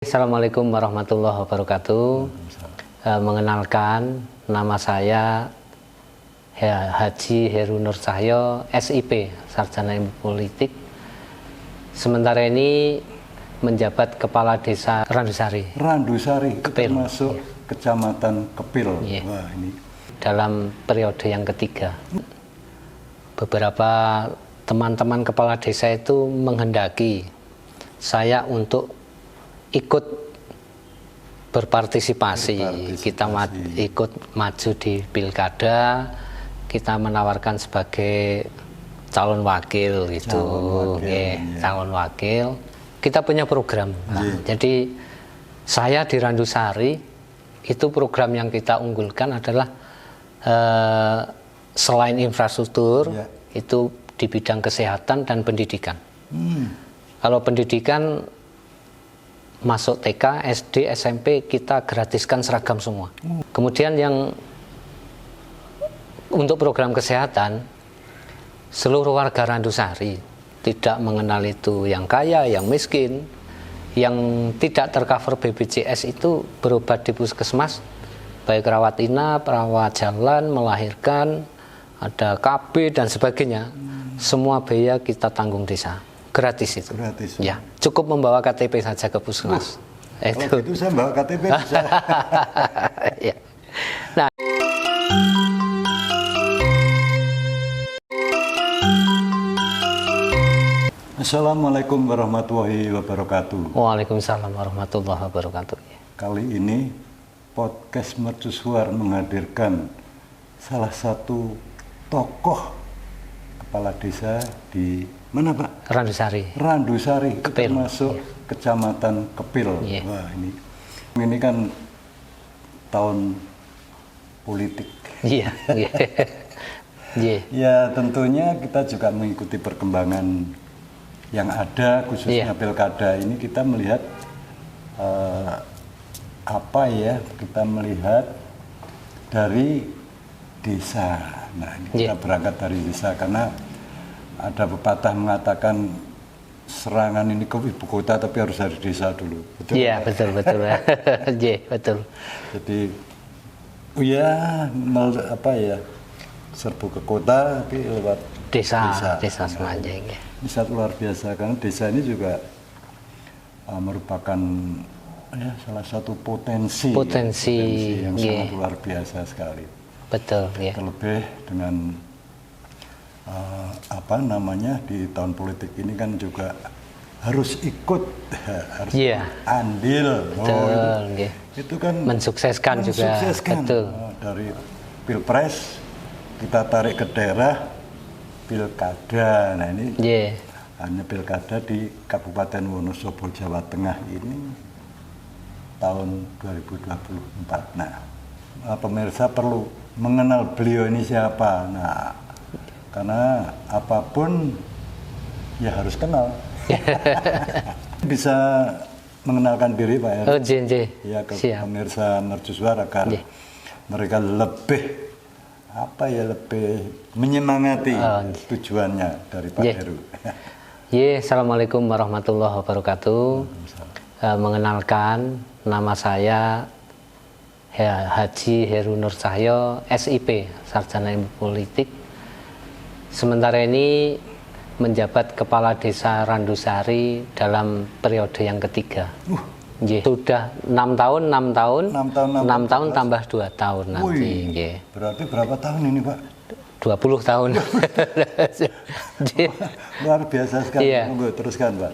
Assalamualaikum warahmatullahi wabarakatuh. Mengenalkan, nama saya Haji Heru Nur Cahyo, SIP, Sarjana Ilmu Politik. Sementara ini menjabat Kepala Desa Randusari. Randusari, Kepil. termasuk Kecamatan Kepil. Yeah. Wah, ini Dalam periode yang ketiga. Beberapa teman-teman kepala desa itu menghendaki saya untuk ikut berpartisipasi. Kita ikut maju di pilkada, kita menawarkan sebagai calon wakil gitu, calon wakil. Kita punya program. Jadi saya di Randusari itu program yang kita unggulkan adalah selain infrastruktur itu di bidang kesehatan dan pendidikan. Kalau pendidikan masuk TK, SD, SMP kita gratiskan seragam semua. Kemudian yang untuk program kesehatan, seluruh warga Randusari tidak mengenal itu yang kaya, yang miskin, yang tidak tercover BPJS itu berobat di puskesmas, baik rawat inap, rawat jalan, melahirkan, ada KB dan sebagainya. Semua biaya kita tanggung desa. Gratis itu. gratis. Ya, cukup membawa KTP saja ke puskesmas. Kalau gitu saya bawa KTP bisa. Ya. Nah, Assalamualaikum warahmatullahi wabarakatuh. Waalaikumsalam warahmatullahi wabarakatuh. Kali ini podcast Mercusuar menghadirkan salah satu tokoh kepala desa di mana Pak? Randusari. Randusari, Kepil. termasuk Kecamatan Kepil. Wah, ini kan tahun politik. Iya, iya. Iya. Ya tentunya kita juga mengikuti perkembangan yang ada, khususnya pilkada ini kita melihat kita melihat dari desa. Nah, ini kita berangkat dari desa karena ada pepatah mengatakan serangan ini ke ibu kota tapi harus dari desa dulu. Betul? Iya, betul. Iya, betul. Jadi serbu ke kota tapi lewat Desa Semanjang. Ya. Ini sangat luar biasa karena desa ini juga merupakan salah satu potensi yang sangat luar biasa sekali. Betul. Ya. Terlebih dengan di tahun politik ini kan juga harus ikut, harus andil. Betul. Itu kan mensukseskan juga. Betul. Dari pilpres kita tarik ke daerah pilkada. Nah ini hanya pilkada di Kabupaten Wonosobo, Jawa Tengah ini tahun 2024. Nah, pemirsa perlu mengenal beliau ini siapa. Nah, karena apapun ya harus kenal. Bisa mengenalkan diri Pak Heru. Ya ke pemirsa Mercusuar agar mereka lebih menyemangati tujuannya dari Pak Heru. Assalamualaikum warahmatullahi wabarakatuh. Mengenalkan, nama saya Haji Heru Nur Cahyo, SIP, Sarjana Ilmu Politik. Sementara ini menjabat Kepala Desa Randusari dalam periode yang ketiga. Sudah 6 tahun tambah 2 tahun nanti. Berarti berapa tahun ini Pak? 20 tahun. Luar biasa sekali. Teruskan Pak.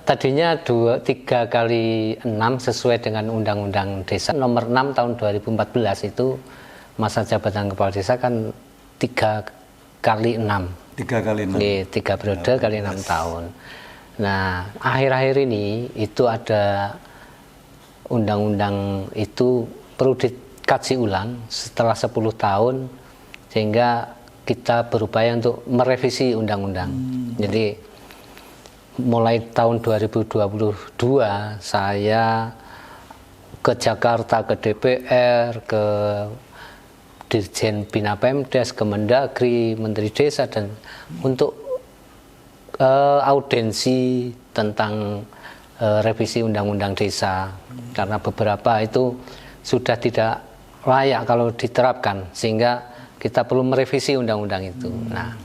Tadinya 3 kali 6 sesuai dengan Undang-Undang Desa nomor 6 tahun 2014 itu masa jabatan Kepala Desa kan 3 kali 6. 3 kali 6. 3 periode kali 6 tahun. Nah, akhir-akhir ini itu ada undang-undang itu perlu dikaji ulang setelah 10 tahun sehingga kita berupaya untuk merevisi undang-undang. Jadi mulai tahun 2022 saya ke Jakarta, ke DPR, ke Dirjen Bina Pemdes, Kemendagri, Menteri Desa dan untuk audiensi tentang revisi undang-undang desa karena beberapa itu sudah tidak layak kalau diterapkan, sehingga kita perlu merevisi undang-undang itu. Nah,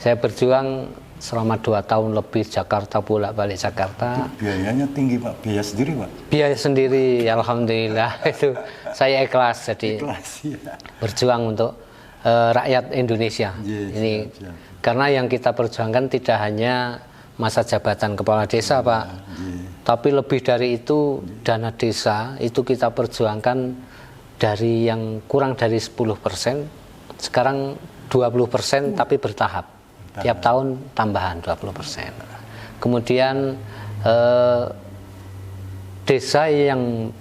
saya berjuang selama 2 tahun lebih Jakarta, bolak-balik Jakarta. Itu biayanya tinggi Pak, biaya sendiri Pak? Biaya sendiri, alhamdulillah itu saya ikhlas, jadi berjuang untuk rakyat Indonesia. Ini karena yang kita perjuangkan tidak hanya masa jabatan kepala desa Pak, tapi lebih dari itu dana desa itu kita perjuangkan dari yang kurang dari 10%, sekarang 20% tapi bertahap. Tiap tahun tambahan 20%. Kemudian desa yang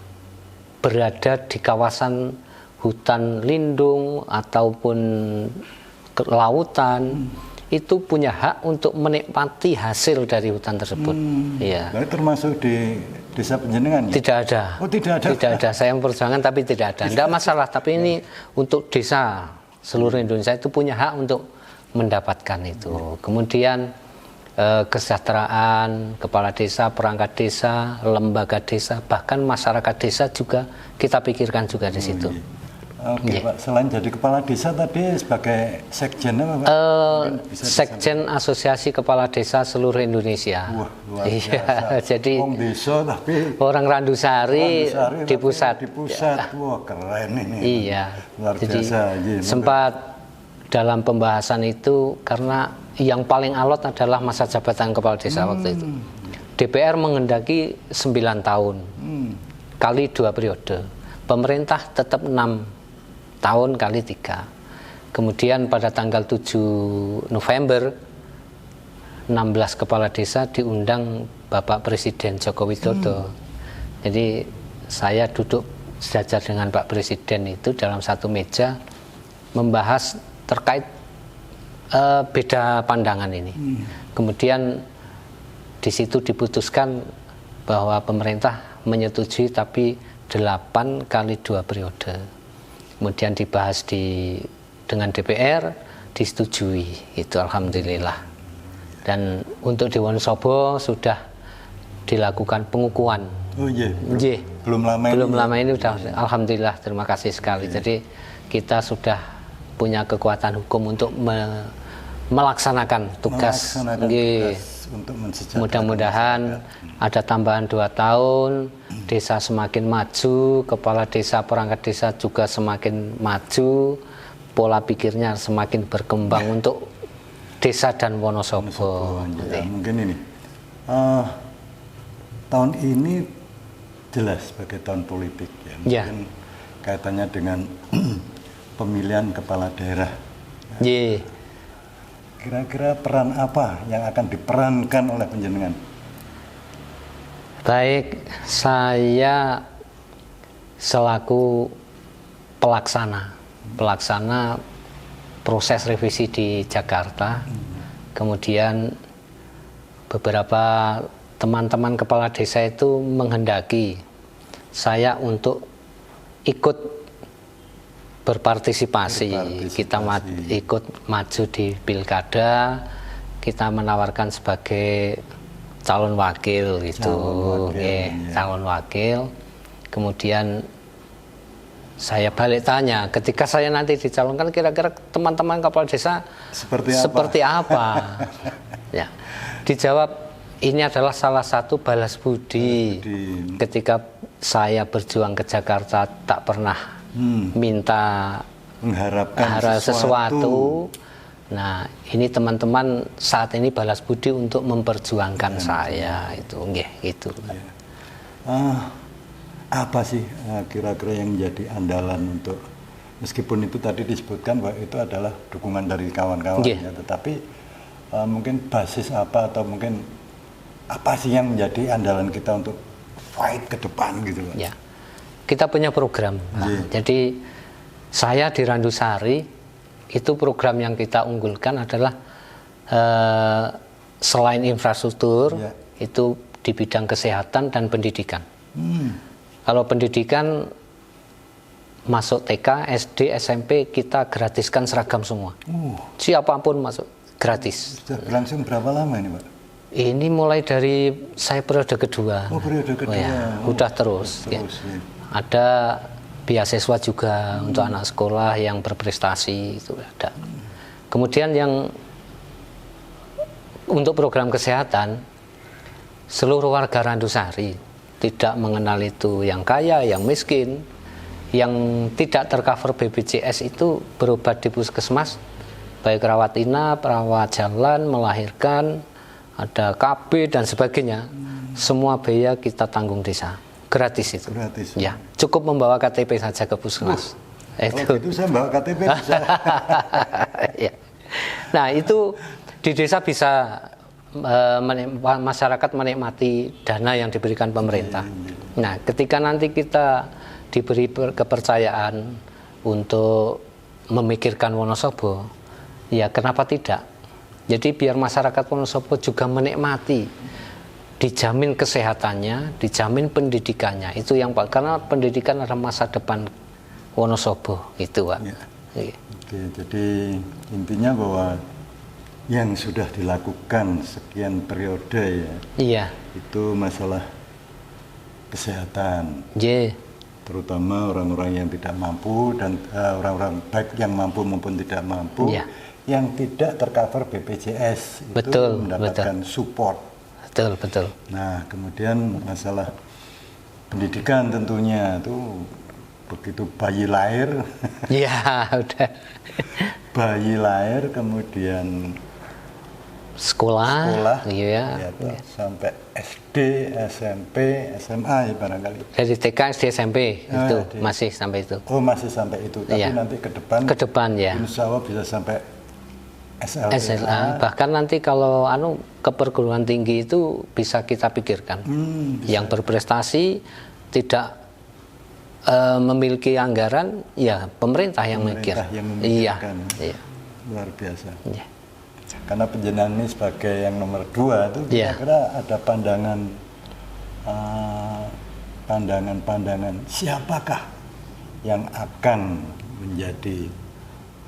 berada di kawasan hutan lindung ataupun lautan itu punya hak untuk menikmati hasil dari hutan tersebut. Iya. Lalu termasuk di desa Panjenengan? Tidak ada. Oh, tidak ada. Tidak ada. Saya memperjuangkan tapi tidak ada. Tidak masalah. Tapi ini untuk desa seluruh Indonesia itu punya hak untuk mendapatkan itu. Kemudian kesejahteraan kepala desa, perangkat desa, lembaga desa, bahkan masyarakat desa juga kita pikirkan juga di situ. Oke Pak, selain jadi kepala desa tadi sebagai sekjen apa Pak? Sekjen Asosiasi Kepala Desa seluruh Indonesia. Wah, luar biasa. Iya, jadi desa tapi orang Randusari di pusat. Di pusat, wah keren ini. Iya. Luar jadi biasa. sempat dalam pembahasan itu karena yang paling alot adalah masa jabatan kepala desa waktu itu. DPR menghendaki 9 tahun kali 2 periode. Pemerintah tetap 6 tahun kali 3. Kemudian pada tanggal 7 November 16 kepala desa diundang Bapak Presiden Joko Widodo. Jadi saya duduk sejajar dengan Pak Presiden itu dalam satu meja membahas terkait beda pandangan ini. Kemudian di situ diputuskan bahwa pemerintah menyetujui tapi 8 kali 2 periode. Kemudian dibahas dengan DPR, disetujui. Itu alhamdulillah. Dan untuk di Wonosobo sudah dilakukan pengukuhan. Oh iya. Belum lama ini sudah alhamdulillah, terima kasih sekali. Jadi kita sudah punya kekuatan hukum untuk melaksanakan tugas. Mudah-mudahan ada tambahan 2 tahun, desa semakin maju, kepala desa, perangkat desa juga semakin maju, pola pikirnya semakin berkembang untuk desa dan Wonosobo. Ya, mungkin ini tahun ini jelas sebagai tahun politik ya. Mungkin kaitannya dengan pemilihan kepala daerah. Kira-kira peran apa yang akan diperankan oleh Panjenengan? Baik, saya selaku pelaksana proses revisi di Jakarta. Kemudian beberapa teman-teman kepala desa itu menghendaki saya untuk ikut berpartisipasi. Kita ikut maju di pilkada, kita menawarkan sebagai calon wakil gitu, calon wakil. Kemudian saya balik tanya, ketika saya nanti dicalonkan, kira-kira teman-teman kepala desa seperti apa? Ya, dijawab ini adalah salah satu balas budi. Ketika saya berjuang ke Jakarta tak pernah minta mengharapkan sesuatu. Nah, ini teman-teman saat ini balas budi untuk memperjuangkan saya itu, gitu. Apa sih kira-kira yang menjadi andalan untuk, meskipun itu tadi disebutkan bahwa itu adalah dukungan dari kawan-kawan, ya, tetapi mungkin basis apa atau mungkin apa sih yang menjadi andalan kita untuk fight ke depan gitu, Pak? Ya. Kita punya program. Jadi saya di Randusari itu program yang kita unggulkan adalah selain infrastruktur itu di bidang kesehatan dan pendidikan. Kalau pendidikan masuk TK, SD, SMP kita gratiskan seragam semua. Siapapun masuk gratis. Sudah berlangsung berapa lama ini, Pak? Ini mulai dari saya periode kedua. Oh, periode kedua. Ya, udah terus. Ya. Ya. Ada beasiswa juga untuk anak sekolah yang berprestasi itu ada. Kemudian yang untuk program kesehatan, seluruh warga Randusari, tidak mengenal itu yang kaya, yang miskin, yang tidak tercover BPJS itu berobat di puskesmas, baik rawat inap, rawat jalan, melahirkan, ada KB dan sebagainya. Semua biaya kita tanggung desa, gratis itu. Gratis. Ya, cukup membawa KTP saja ke puskesmas. Kalau gitu saya bawa KTP bisa. Ya. Nah, itu di desa bisa masyarakat menikmati dana yang diberikan pemerintah. Nah, ketika nanti kita diberi kepercayaan untuk memikirkan Wonosobo, ya kenapa tidak? Jadi biar masyarakat Wonosobo juga menikmati, dijamin kesehatannya, dijamin pendidikannya. Itu yang karena pendidikan adalah masa depan Wonosobo, itu Pak. Ya. Oke, jadi intinya bahwa yang sudah dilakukan sekian periode ya, Iya. itu masalah kesehatan, terutama orang-orang yang tidak mampu dan orang-orang baik yang mampu maupun tidak mampu, Iya. yang tidak tercover BPJS itu Betul, mendapatkan support. Betul. Nah, kemudian masalah pendidikan tentunya itu begitu bayi lahir, Iya, udah. bayi lahir kemudian Sekolah, iya. ya, sampai SD, SMP, SMA ya barangkali. Dari TK, SD, SMP itu masih sampai itu. Oh, masih sampai itu, tapi Iya. nanti ke depan ya. insya Allah bisa sampai SLA. Bahkan nanti kalau ke perguruan tinggi itu bisa kita pikirkan. Yang berprestasi tidak memiliki anggaran, ya pemerintah yang mikir. Memikirkan. Iya. Luar biasa. Iya. Karena penjenengan ini sebagai yang nomor 2 itu kira-kira ada pandangan siapakah yang akan menjadi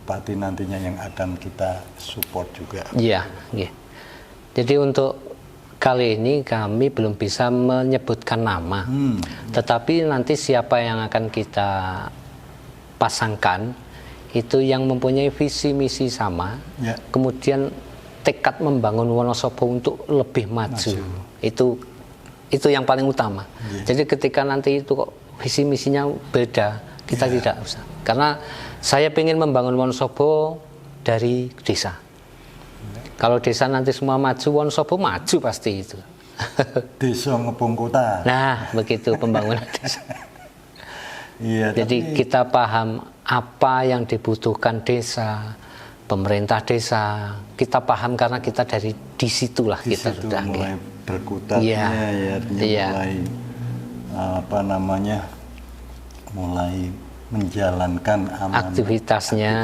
bupati nantinya yang akan kita support juga. Iya. Jadi untuk kali ini kami belum bisa menyebutkan nama, tetapi nanti siapa yang akan kita pasangkan itu yang mempunyai visi misi sama, kemudian tekad membangun Wonosobo untuk lebih maju. Itu yang paling utama. Jadi ketika nanti itu kok visi misinya beda, kita tidak usah. Karena saya ingin membangun Wonosobo dari desa. Kalau desa nanti semua maju, Wonosobo maju pasti itu. Desa ngepung kota. Nah, begitu pembangunan desa. Iya, jadi kita paham apa yang dibutuhkan desa, pemerintah desa. Kita paham karena kita dari disitulah kita sudah mulai berkutatnya mulai mulai menjalankan amanah aktivitasnya.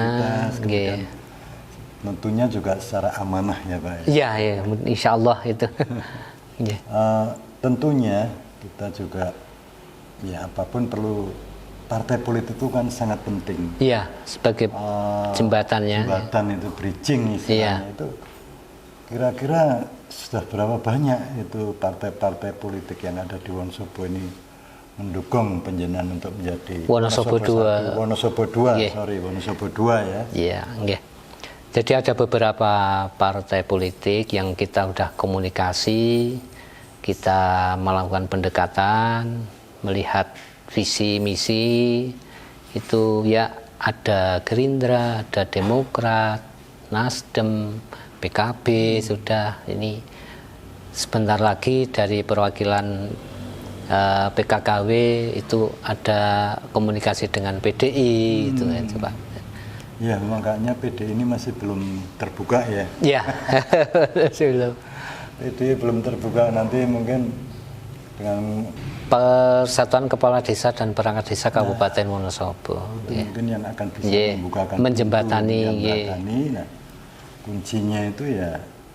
Tentunya juga secara amanah ya Pak. Iya, insya Allah itu. Tentunya kita juga apapun perlu. Partai politik itu kan sangat penting. Iya, sebagai jembatannya. Jembatan itu bridging istilahnya itu. Kira-kira sudah berapa banyak itu partai-partai politik yang ada di Wonosobo ini mendukung penjenengan untuk menjadi Wonosobo 2. Wonosobo 2 ya. Iya, Jadi ada beberapa partai politik yang kita udah komunikasi, kita melakukan pendekatan, melihat visi misi itu ada Gerindra, ada Demokrat, Nasdem, PKB sudah. Ini sebentar lagi dari perwakilan PKKW itu ada komunikasi dengan PDI itu Pak. Ya, makanya PDI ini masih belum terbuka ya. Iya. PDI belum terbuka, nanti mungkin dengan Persatuan Kepala Desa dan Perangkat Desa Kabupaten Wonosobo. Mungkin yang akan bisa membukakan menjembatani. Nah, kuncinya itu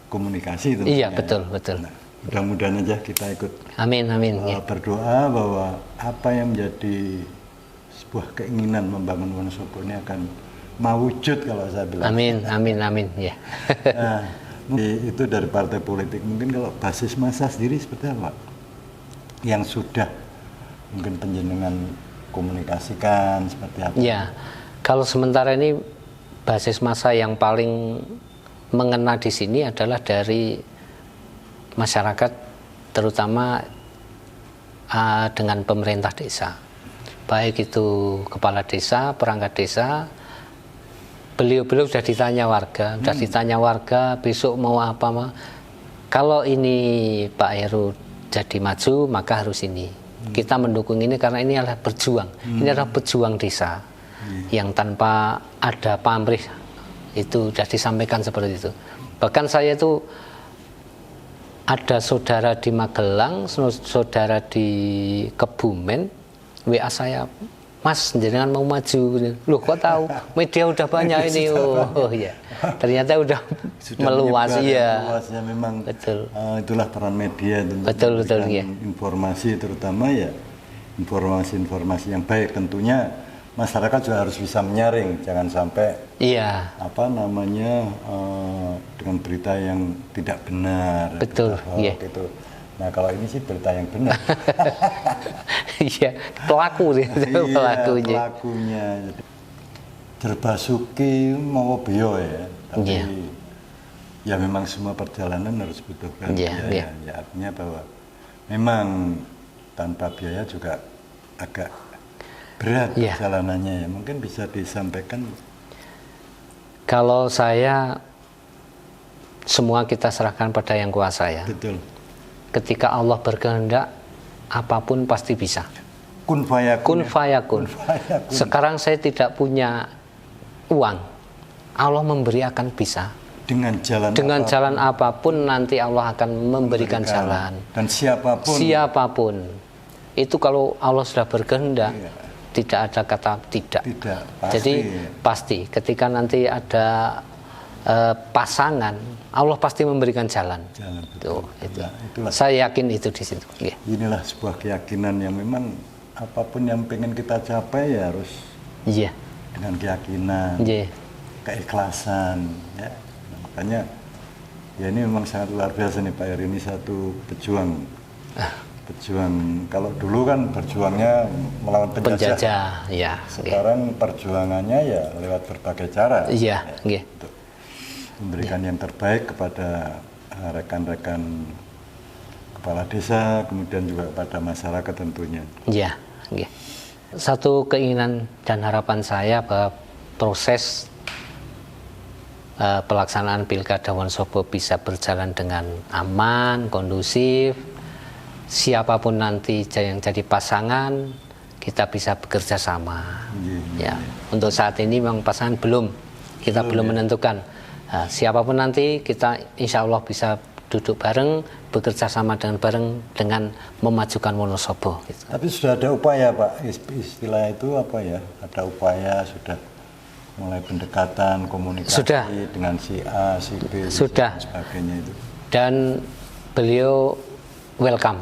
komunikasi tentunya. Iya, betul. Nah, mudah-mudahan aja kita ikut. Amin. Berdoa bahwa apa yang menjadi sebuah keinginan membangun Wonosobo ini akan mewujud kalau saya bilang. Amin. Ya. Nah, Itu dari partai politik. Mungkin kalau basis massa sendiri seperti apa? Yang sudah mungkin penjenengan komunikasikan seperti apa? Ya, kalau sementara ini basis massa yang paling mengena di sini adalah dari masyarakat, terutama dengan pemerintah desa. Baik itu kepala desa, perangkat desa, beliau-beliau sudah ditanya warga, besok mau apa, kalau ini Pak Heru jadi maju maka harus ini. Kita mendukung ini karena ini adalah berjuang. Ini adalah pejuang desa yang tanpa ada pamrih, itu sudah disampaikan seperti itu. Bahkan saya itu ada saudara di Magelang, saudara di Kebumen, WA saya, Mas, jangan mau maju. Loh, kok tahu? Media udah banyak ini. Oh ya, ternyata udah meluas. Iya, meluasnya memang. Betul. Itulah peran media untuk betul ya. Informasi, terutama ya informasi-informasi yang baik. Tentunya masyarakat juga harus bisa menyaring, jangan sampai dengan berita yang tidak benar. Betul. Iya. Gitu. Nah, kalau ini sih berita yang benar. Iya, pelakunya. Pelakunya. Terbasuki mau bio ya, tapi ya memang semua perjalanan harus butuhkan biaya. Ya, artinya bahwa memang tanpa biaya juga agak berat perjalanannya ya. Mungkin bisa disampaikan. Kalau saya, semua kita serahkan pada Yang Kuasa ya. Betul. Ketika Allah berkehendak, apapun pasti bisa. Kun fayakun. Sekarang saya tidak punya uang, Allah memberi akan bisa. Dengan jalan apapun nanti Allah akan memberikan jalan. Dan siapapun. Itu kalau Allah sudah berkehendak, tidak ada kata tidak. Pasti. Jadi pasti ketika nanti ada pasangan, Allah pasti memberikan jalan. Itu. Saya yakin itu di situ. Inilah sebuah keyakinan yang memang apapun yang pengen kita capai ya harus dengan keyakinan, keikhlasan. Ya. Nah, makanya ya ini memang sangat luar biasa nih Pak Heru, ini satu pejuang. Kalau dulu kan berjuangnya melawan penjajah. Sekarang perjuangannya ya lewat berbagai cara. Untuk memberikan yang terbaik kepada rekan-rekan kepala desa, kemudian juga kepada masyarakat tentunya. Satu keinginan dan harapan saya bahwa proses pelaksanaan Pilkada Wonosobo bisa berjalan dengan aman, kondusif. Siapapun nanti yang jadi pasangan, kita bisa bekerja sama. Untuk saat ini memang pasangan belum menentukan. Nah, siapapun nanti kita insya Allah bisa duduk bareng, bekerja sama dengan memajukan Wonosobo. Gitu. Tapi sudah ada upaya Pak, istilah itu apa ya? Ada upaya sudah mulai pendekatan, komunikasi dengan si A, si B, sudah. Dan sebagainya itu. Dan beliau welcome.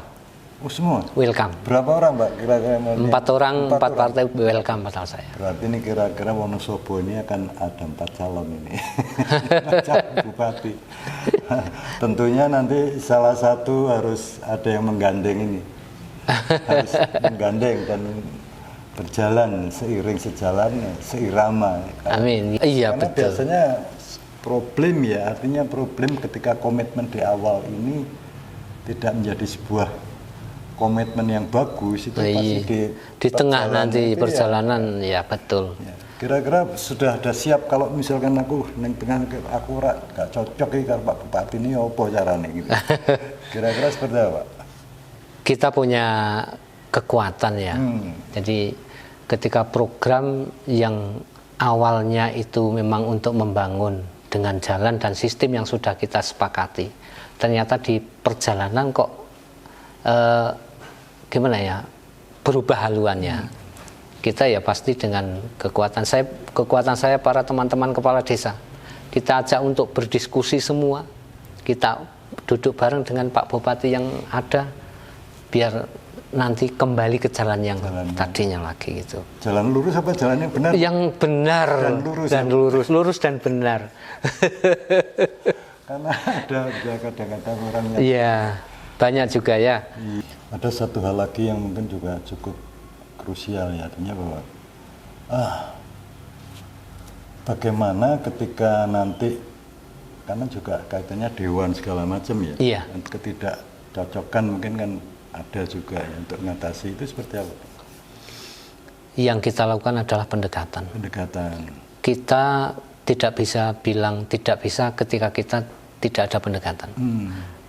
Oh, semua? Welcome. Berapa orang Pak kira-kira? 4 orang, 4 partai welcome pasal saya. Berarti ini kira-kira Wonosobo ini akan ada 4 calon ini. Calon bupati. Tentunya nanti salah satu harus ada yang menggandeng ini. Harus menggandeng dan berjalan seiring sejalannya, seirama. Amin. Iya, karena betul. Biasanya problem ya, artinya problem ketika komitmen di awal ini tidak menjadi sebuah komitmen yang bagus, itu pasti di tengah nanti perjalanan ya betul. Kira-kira sudah ada siap kalau misalkan aku neng tengah aku gak cocok karo Pak Bupati ini apa caranya gitu. Kira-kira seperti apa? Kita punya kekuatan ya. Jadi ketika program yang awalnya itu memang untuk membangun dengan jalan dan sistem yang sudah kita sepakati, ternyata di perjalanan kok berubah haluannya. Kita ya pasti dengan kekuatan saya para teman-teman kepala desa, kita ajak untuk berdiskusi semua, kita duduk bareng dengan Pak Bupati yang ada biar nanti kembali ke jalan yang tadinya lagi gitu. Jalan lurus apa jalan yang benar? Yang benar dan lurus dan benar. Karena ada kadang-kadang orang yang Iya, banyak juga ya. ada satu hal lagi yang mungkin juga cukup krusial ya, artinya bahwa bagaimana ketika nanti, karena juga kaitannya dewan segala macam ya, Iya. dan ketidakcocokan mungkin kan ada juga ya, untuk mengatasi itu seperti apa? Yang kita lakukan adalah pendekatan. Kita tidak bisa bilang tidak bisa ketika kita tidak ada pendekatan.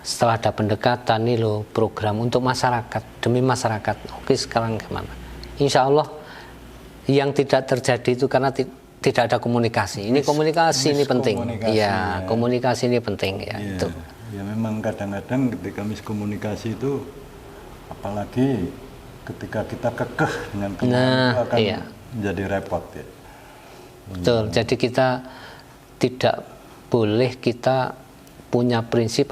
Setelah ada pendekatan nih loh, program untuk masyarakat, demi masyarakat. Oke, sekarang gimana? Insya Allah yang tidak terjadi itu karena tidak ada komunikasi. Ini komunikasi ini penting. Iya, komunikasi ini penting ya. Itu. Ya memang kadang-kadang ketika miskomunikasi itu, apalagi ketika kita kekeh dengan kemauan itu akan menjadi repot ya. Betul. Jadi kita tidak boleh kita punya prinsip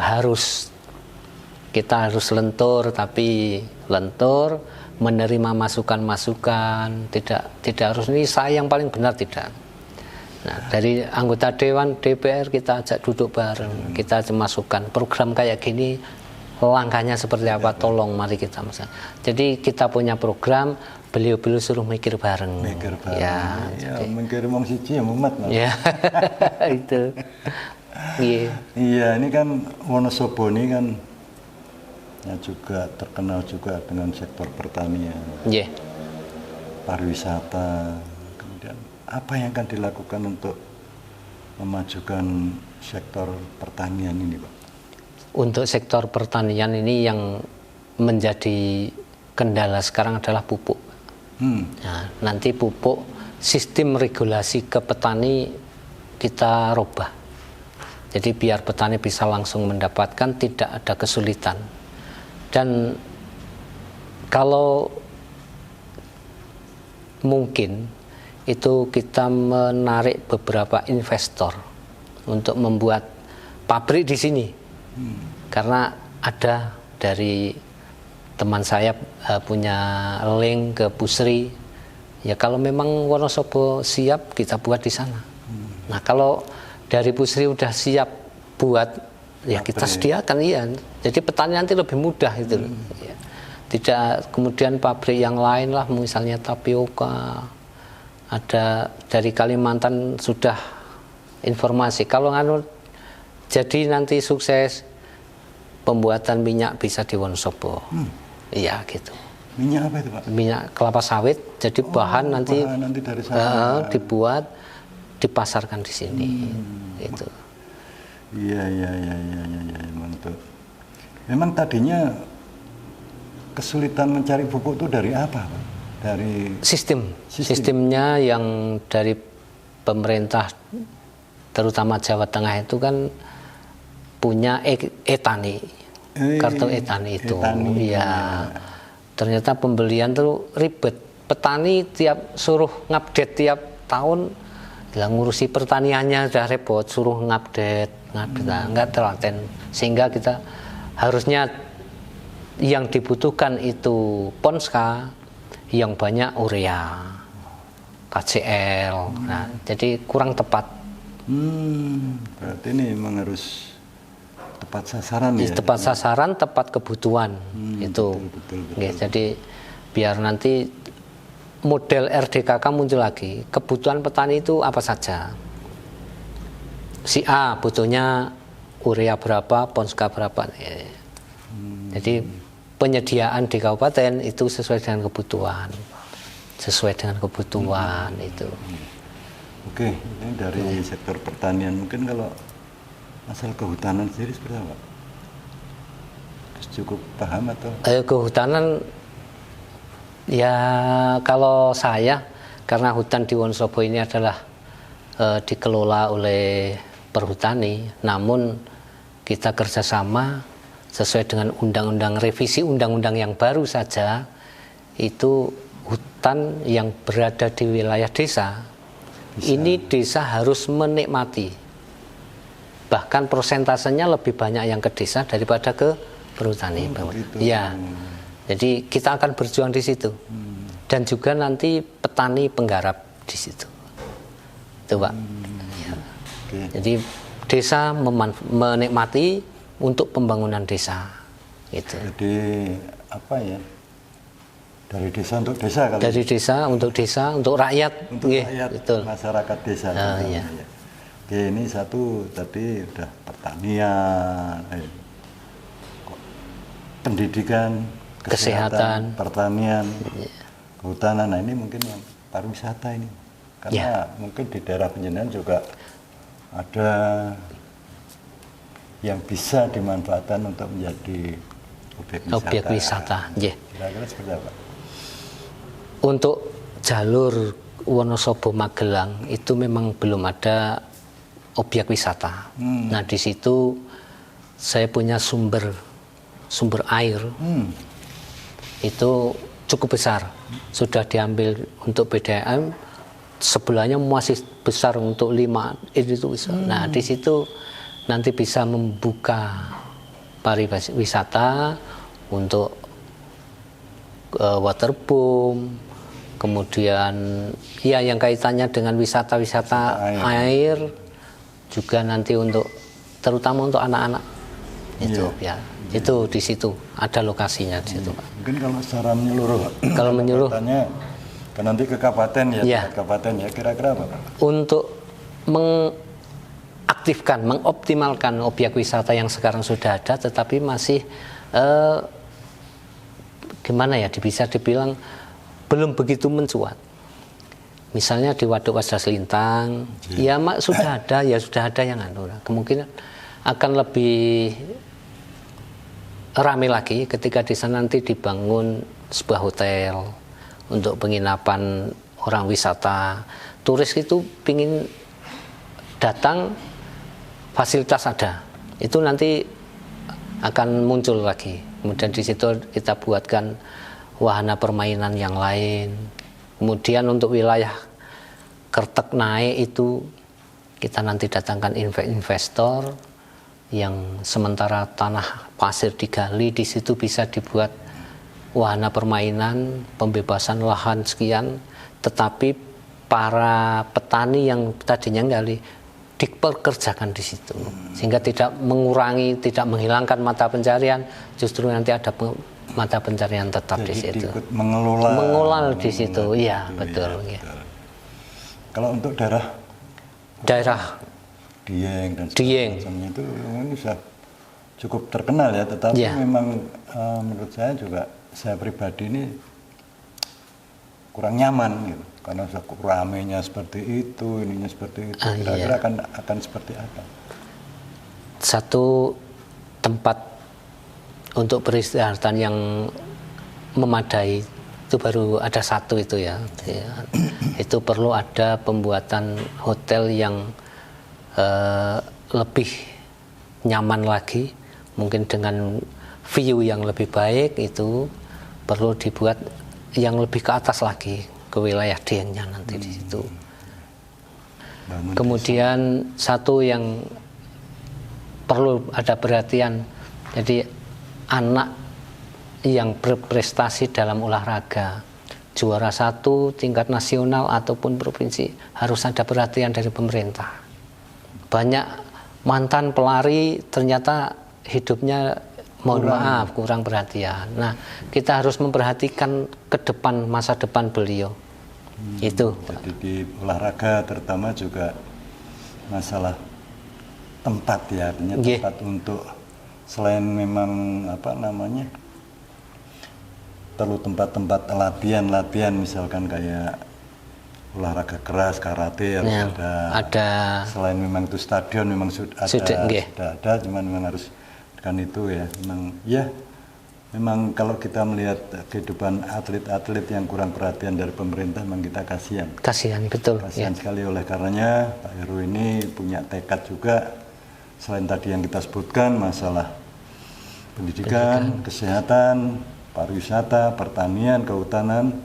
kita harus lentur, tapi lentur menerima masukan-masukan, tidak harus ini saya yang paling benar, tidak. Nah, dari anggota dewan DPR kita ajak duduk bareng, kita masukkan program kayak gini, langkahnya seperti apa, tolong mari kita masak. Jadi kita punya program, beliau suruh mikir bareng. Ya, mikir wong siji ya mumet. Ya, itu. Iya, ini kan Wonosobo ini kan ya juga terkenal juga dengan sektor pertanian, pariwisata. Kemudian apa yang akan dilakukan untuk memajukan sektor pertanian ini, Pak? Untuk sektor pertanian ini yang menjadi kendala sekarang adalah pupuk. Nah, nanti pupuk, sistem regulasi ke petani kita rubah. Jadi biar petani bisa langsung mendapatkan, tidak ada kesulitan. Dan kalau mungkin itu kita menarik beberapa investor untuk membuat pabrik di sini. Karena ada dari teman saya punya link ke Pusri. Ya kalau memang Wonosobo siap, kita buat di sana. Nah kalau dari Pusri udah siap buat, ya kita sediakan, iya. Jadi petani nanti lebih mudah itu. Ya. Tidak kemudian pabrik yang lain lah, misalnya tapioka, ada dari Kalimantan sudah informasi. Kalau jadi nanti sukses, pembuatan minyak bisa di Wonosobo. Iya gitu. Minyak apa itu, Pak? Minyak kelapa sawit. Jadi bahan nanti dari sana dibuat, dipasarkan di sini. Itu. Iya, mantap. Memang tadinya kesulitan mencari pupuk itu dari apa, Pak? Dari sistemnya yang dari pemerintah, terutama Jawa Tengah itu kan punya etani, kartu etani itu. Iya. Ternyata pembelian tuh ribet. Petani suruh ngupdate tiap tahun, ngurusi pertaniannya udah repot, suruh ngupdate, nggak telaten. Sehingga kita harusnya yang dibutuhkan itu Ponska, yang banyak urea, KCL. Nah, jadi kurang tepat. Berarti ini memang harus tepat sasaran ya? Tepat sasaran, tepat kebutuhan. Itu. Betul. Jadi biar nanti model RDKK muncul lagi. Kebutuhan petani itu apa saja? Si A butuhnya urea berapa, Ponska berapa. Jadi penyediaan di kabupaten itu sesuai dengan kebutuhan. Itu. Oke, ini dari sektor pertanian. Mungkin kalau masalah kehutanan sendiri seperti apa? Cukup paham atau? Kehutanan, ya kalau saya, karena hutan di Wonosobo ini adalah dikelola oleh perhutani, namun kita kerjasama sesuai dengan revisi undang-undang yang baru saja, itu hutan yang berada di wilayah desa, ini desa harus menikmati. Bahkan persentasenya lebih banyak yang ke desa daripada ke perhutani. Ya, jadi kita akan berjuang di situ. Dan juga nanti petani penggarap di situ. Itu, Pak. Ya. Jadi desa menikmati untuk pembangunan desa. Gitu. Jadi apa ya? Dari desa untuk desa kali. Dari desa, untuk rakyat. Untuk rakyat, betul. masyarakat desa. Iya. Oke, ini satu tadi udah pertanian, pendidikan, kesehatan, pertanian, kehutanan. Nah ini mungkin yang pariwisata ini, karena mungkin di daerah penjenengan juga ada yang bisa dimanfaatkan untuk menjadi objek wisata. Kira-kira seperti apa? Untuk jalur Wonosobo Magelang itu memang belum ada objek wisata. Nah di situ saya punya sumber air itu cukup besar, sudah diambil untuk BDM, sebelahnya masih besar untuk 5 itu bisa. Nah di situ nanti bisa membuka pariwisata untuk waterboom, kemudian ya yang kaitannya dengan wisata air juga nanti untuk terutama untuk anak-anak itu ya. Itu di situ ada lokasinya di situ, Pak. Mungkin kalau secara menyeluruh. Kalau menyeluruh kan nanti ke kabupaten kabupaten ya kira-kira apa, Pak? Untuk mengaktifkan, mengoptimalkan objek wisata yang sekarang sudah ada tetapi masih gimana ya, bisa dibilang belum begitu mencuat. Misalnya di Waduk Wasdas Lintang, sudah ada yang kemungkinan akan lebih ramai lagi ketika di sana nanti dibangun sebuah hotel untuk penginapan orang wisata. Turis itu pingin datang, fasilitas ada, itu nanti akan muncul lagi. Kemudian di situ kita buatkan wahana permainan yang lain. Kemudian untuk wilayah Kertek naik itu kita nanti datangkan investor yang sementara tanah pasir digali, di situ bisa dibuat wahana permainan, pembebasan lahan sekian, tetapi para petani yang tadinya gali dipekerjakan di situ, sehingga tidak mengurangi, tidak menghilangkan mata pencarian, justru nanti ada mata pencarian tetap. Jadi di situ. Mengelola di situ, iya betul. Ya. Kalau untuk daerah Dieng dan sebagainya itu ini sudah cukup terkenal ya, tetapi memang menurut saya juga, saya pribadi ini kurang nyaman gitu. Karena ramenya seperti itu, ininya seperti itu, kira-kira akan seperti apa? Satu tempat untuk peristirahatan yang memadai itu baru ada satu itu ya. Itu perlu ada pembuatan hotel yang lebih nyaman lagi, mungkin dengan view yang lebih baik, itu perlu dibuat yang lebih ke atas lagi, ke wilayah Diengnya nanti di situ. Kemudian satu yang perlu ada perhatian, jadi anak yang berprestasi dalam olahraga, juara 1 tingkat nasional ataupun provinsi, harus ada perhatian dari pemerintah. Banyak mantan pelari ternyata hidupnya kurang perhatian. Nah, kita harus memperhatikan ke depan, masa depan beliau. Itu. Jadi di olahraga terutama juga masalah tempat ya, artinya tempat untuk selain memang perlu tempat-tempat latihan misalkan kayak olahraga keras, karate harus ada. Selain memang itu stadion memang sudah ada, cuman memang harus kan itu ya, memang kalau kita melihat kehidupan atlet-atlet yang kurang perhatian dari pemerintah, memang kita kasihan betul sekali. Oleh karenanya Pak Heru ini punya tekad juga, selain tadi yang kita sebutkan masalah pendidikan, kesehatan, pariwisata, pertanian, kehutanan,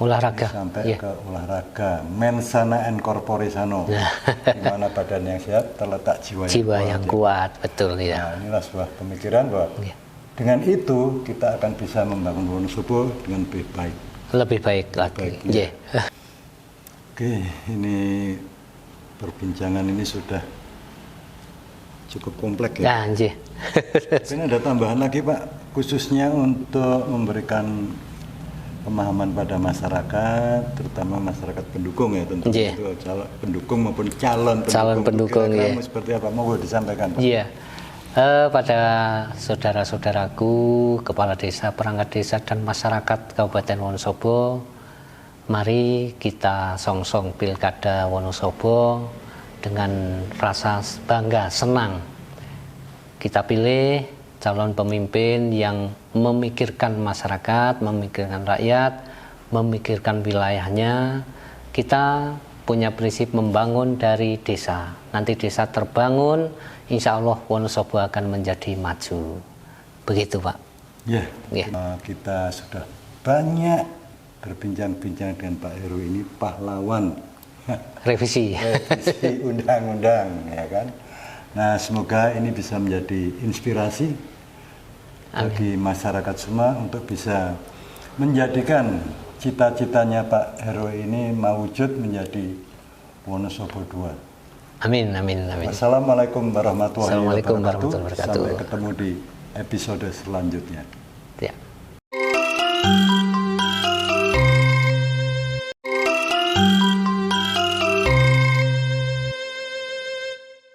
olahraga sampai ke olahraga, mensana and corpore sano, di mana badan yang sehat terletak jiwa yang kuat, betul ya. Nah, inilah sebuah pemikiran bahwa dengan itu kita akan bisa membangun Wonosobo dengan lebih baik lagi. Oke, ini perbincangan ini sudah cukup kompleks ya. Ya, nggih. Ini ada tambahan lagi Pak, khususnya untuk memberikan pemahaman pada masyarakat, terutama masyarakat pendukung ya tentu Nggih. itu pendukung maupun calon pendukung, Kira-kira ya. seperti apa mau disampaikan Pak? Iya. Pada saudara-saudaraku, kepala desa, perangkat desa dan masyarakat Kabupaten Wonosobo, mari kita songsong Pilkada Wonosobo dengan rasa bangga, senang. Kita pilih calon pemimpin yang memikirkan masyarakat, memikirkan rakyat, memikirkan wilayahnya. Kita punya prinsip membangun dari desa. Nanti desa terbangun, insya Allah Wonosobo akan menjadi maju. Begitu Pak. Ya, Ya. Kita sudah banyak berbincang-bincang dengan Pak Heru ini pahlawan Revisi. revisi undang-undang ya kan. Nah, semoga ini bisa menjadi inspirasi bagi masyarakat semua untuk bisa menjadikan cita-citanya Pak Heru ini mewujud menjadi Wonosobo II. Amin, amin, amin. Wassalamualaikum warahmatullahi Assalamualaikum wabarakatuh. warahmatullahi wabarakatuh. Sampai ketemu di episode selanjutnya. Ya.